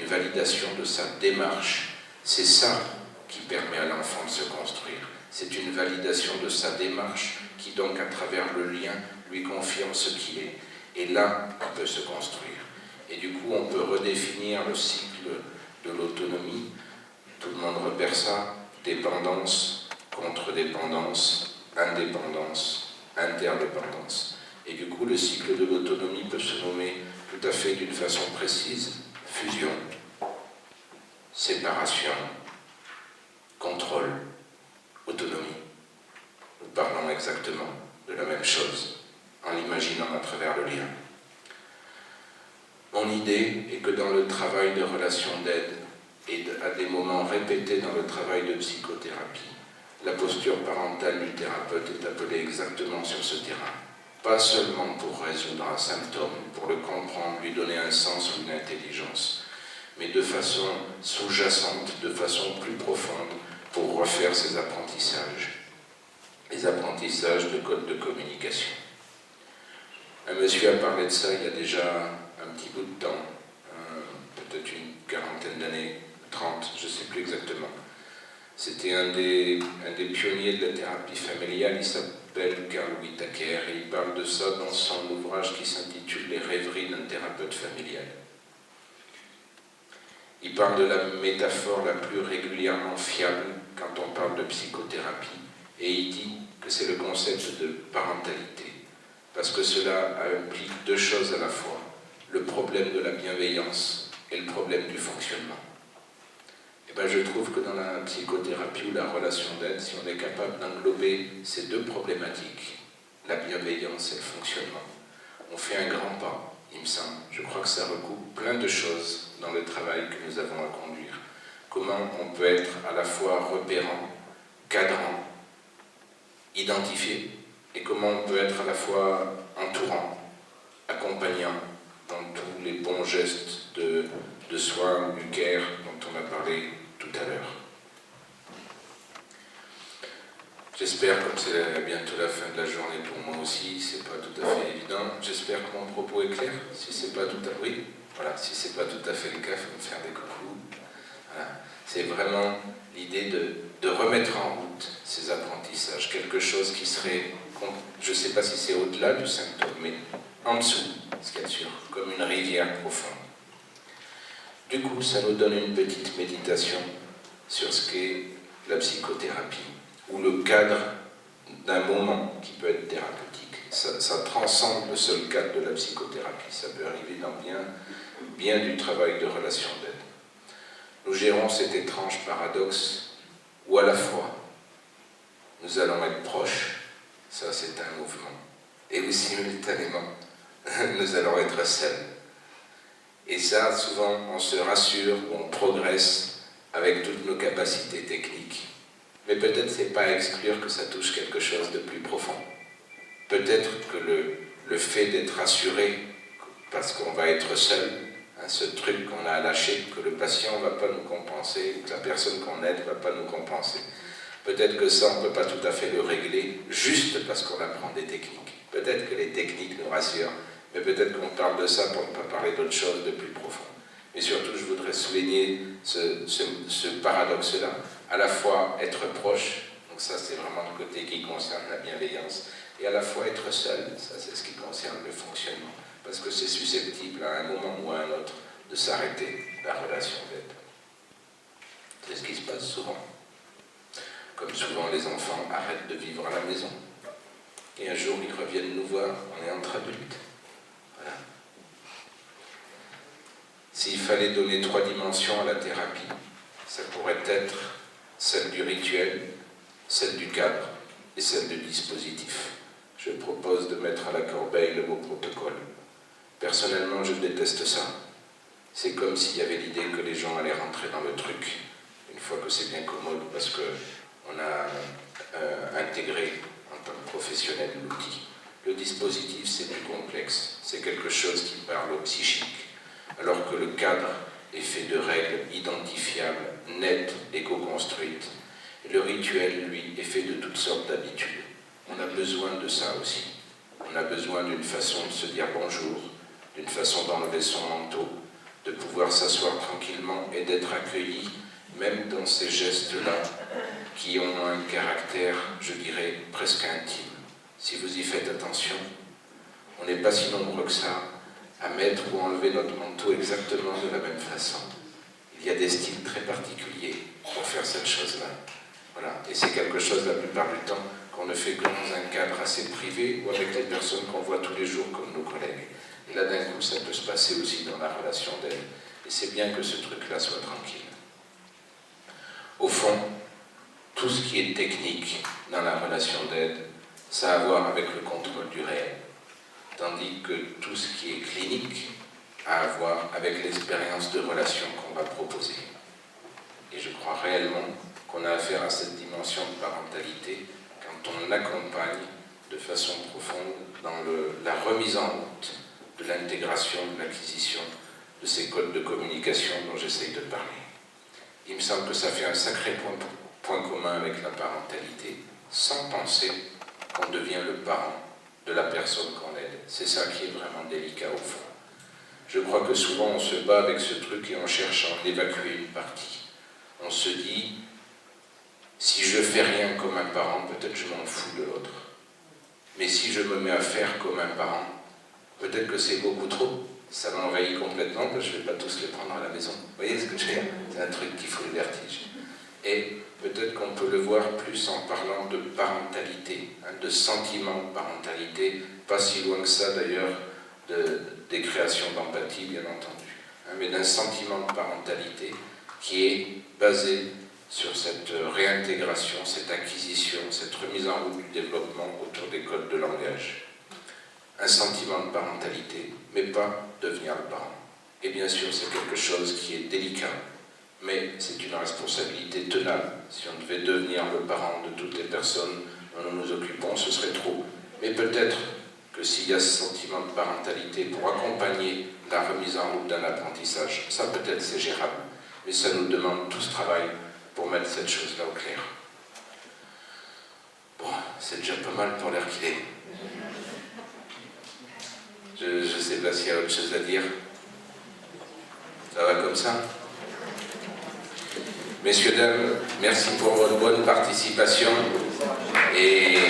une validation de sa démarche. C'est ça qui permet à l'enfant de se construire. C'est une validation de sa démarche qui donc, à travers le lien, lui confirme ce qu'il est. Et là, il peut se construire. Et du coup, on peut redéfinir le cycle de l'autonomie. Tout le monde repère ça. Dépendance, contre-dépendance, indépendance, interdépendance. Et du coup, le cycle de l'autonomie peut se nommer tout à fait d'une façon précise. Fusion, séparation, contrôle, autonomie. Nous parlons exactement de la même chose, en l'imaginant à travers le lien. Mon idée est que dans le travail de relation d'aide, et à des moments répétés dans le travail de psychothérapie, la posture parentale du thérapeute est appelée exactement sur ce terrain. Pas seulement pour résoudre un symptôme, pour le comprendre, lui donner un sens ou une intelligence, mais de façon sous-jacente, de façon plus profonde, pour refaire ses apprentissages. Les apprentissages de codes de communication. Un monsieur a parlé de ça il y a déjà un petit bout de temps, peut-être une quarantaine d'années, 30, je ne sais plus exactement. C'était un des pionniers de la thérapie familiale, il s'appelle Carl Whitaker, et il parle de ça dans son ouvrage qui s'intitule « Les rêveries d'un thérapeute familial ». Il parle de la métaphore la plus régulièrement fiable quand on parle de psychothérapie, et il dit que c'est le concept de parentalité, parce que cela implique deux choses à la fois, le problème de la bienveillance et le problème du fonctionnement. Et bien je trouve que dans la psychothérapie ou la relation d'aide, si on est capable d'englober ces deux problématiques, la bienveillance et le fonctionnement, on fait un grand pas, il me semble. Je crois que ça recoupe plein de choses dans le travail que nous avons à conduire. Comment on peut être à la fois repérant, cadrant, identifié, et comment on peut être à la fois entourant, accompagnant dans tous les bons gestes de soins ou du care dont on a parlé tout à l'heure. J'espère, comme c'est bientôt la fin de la journée pour moi aussi, c'est pas tout à fait évident, j'espère que mon propos est clair. Si c'est pas tout à fait, oui, voilà, si c'est pas tout à fait le cas, il faut me faire des coucous. Voilà. C'est vraiment l'idée de remettre en route ces apprentissages, quelque chose qui serait, je ne sais pas si c'est au-delà du symptôme, mais en dessous, ce qu'il y a sûr, comme une rivière profonde. Du coup, ça nous donne une petite méditation sur ce qu'est la psychothérapie, ou le cadre d'un moment qui peut être thérapeutique. Ça transcende le seul cadre de la psychothérapie, ça peut arriver dans bien du travail de relation d'aide. Nous gérons cet étrange paradoxe où à la fois nous allons être proches, ça c'est un mouvement, et où simultanément nous allons être seuls. Et ça, souvent, on se rassure, on progresse avec toutes nos capacités techniques. Mais peut-être c'est pas à exclure que ça touche quelque chose de plus profond. Peut-être que le fait d'être rassuré, parce qu'on va être seul, ce truc qu'on a à lâcher, que le patient ne va pas nous compenser, que la personne qu'on aide ne va pas nous compenser. Peut-être que ça, on ne peut pas tout à fait le régler, juste parce qu'on apprend des techniques. Peut-être que les techniques nous rassurent, mais peut-être qu'on parle de ça pour ne pas parler d'autre chose de plus profond. Mais surtout, je voudrais souligner ce paradoxe-là, à la fois être proche, donc ça c'est vraiment le côté qui concerne la bienveillance, et à la fois être seul, ça c'est ce qui concerne le fonctionnement, parce que c'est susceptible à un moment ou à un autre de s'arrêter, la relation d'aide. C'est ce qui se passe souvent. Comme souvent les enfants arrêtent de vivre à la maison, et un jour ils reviennent nous voir, on est entre adultes. Voilà. S'il fallait donner 3 dimensions à la thérapie, ça pourrait être celle du rituel, celle du cadre et celle du dispositif. Je propose de mettre à la corbeille le mot protocole. Personnellement, je déteste ça. C'est comme s'il y avait l'idée que les gens allaient rentrer dans le truc, une fois que c'est bien commode, parce qu'on a intégré en tant que professionnel l'outil. Le dispositif, c'est plus complexe. C'est quelque chose qui parle au psychique, alors que le cadre est fait de règles identifiables, nettes et co-construites. Le rituel, lui, est fait de toutes sortes d'habitudes. On a besoin de ça aussi. On a besoin d'une façon de se dire bonjour, d'une façon d'enlever son manteau, de pouvoir s'asseoir tranquillement et d'être accueilli, même dans ces gestes-là, qui ont un caractère, je dirais, presque intime. Si vous y faites attention, on n'est pas si nombreux que ça à mettre ou enlever notre manteau exactement de la même façon. Il y a des styles très particuliers pour faire cette chose-là. Voilà. Et c'est quelque chose, la plupart du temps, qu'on ne fait que dans un cadre assez privé ou avec les personnes qu'on voit tous les jours comme nos collègues. Et là, d'un coup, ça peut se passer aussi dans la relation d'aide. Et c'est bien que ce truc-là soit tranquille. Au fond, tout ce qui est technique dans la relation d'aide, ça a à voir avec le contrôle du réel. Tandis que tout ce qui est clinique a à voir avec l'expérience de relation qu'on va proposer. Et je crois réellement qu'on a affaire à cette dimension de parentalité quand on accompagne de façon profonde dans la remise en route de l'intégration, de l'acquisition de ces codes de communication dont j'essaye de parler. Il me semble que ça fait un sacré point commun avec la parentalité, sans penser qu'on devient le parent de la personne qu'on aide. C'est ça qui est vraiment délicat au fond. Je crois que souvent on se bat avec ce truc et on cherche à en évacuer une partie. On se dit, si je fais rien comme un parent, peut-être je m'en fous de l'autre. Mais si je me mets à faire comme un parent, peut-être que c'est beaucoup trop. Ça m'envahit complètement, que je ne vais pas tous les prendre à la maison. Vous voyez ce que je veux dire? C'est un truc qui fout le vertige. Et peut-être qu'on peut le voir plus en parlant de parentalité, de sentiment de parentalité, pas si loin que ça d'ailleurs des créations d'empathie, bien entendu, mais d'un sentiment de parentalité qui est basé sur cette réintégration, cette acquisition, cette remise en route du développement autour des codes de langage. Un sentiment de parentalité, mais pas devenir le parent. Et bien sûr, c'est quelque chose qui est délicat, mais c'est une responsabilité tenable. Si on devait devenir le parent de toutes les personnes dont nous nous occupons, ce serait trop. Mais peut-être que s'il y a ce sentiment de parentalité pour accompagner la remise en route d'un apprentissage, ça peut-être c'est gérable, mais ça nous demande tout ce travail pour mettre cette chose-là au clair. Bon, c'est déjà pas mal pour l'heure qu'il est. Je ne sais pas s'il y a autre chose à dire. Ça va comme ça? Messieurs, dames, merci pour votre bonne participation et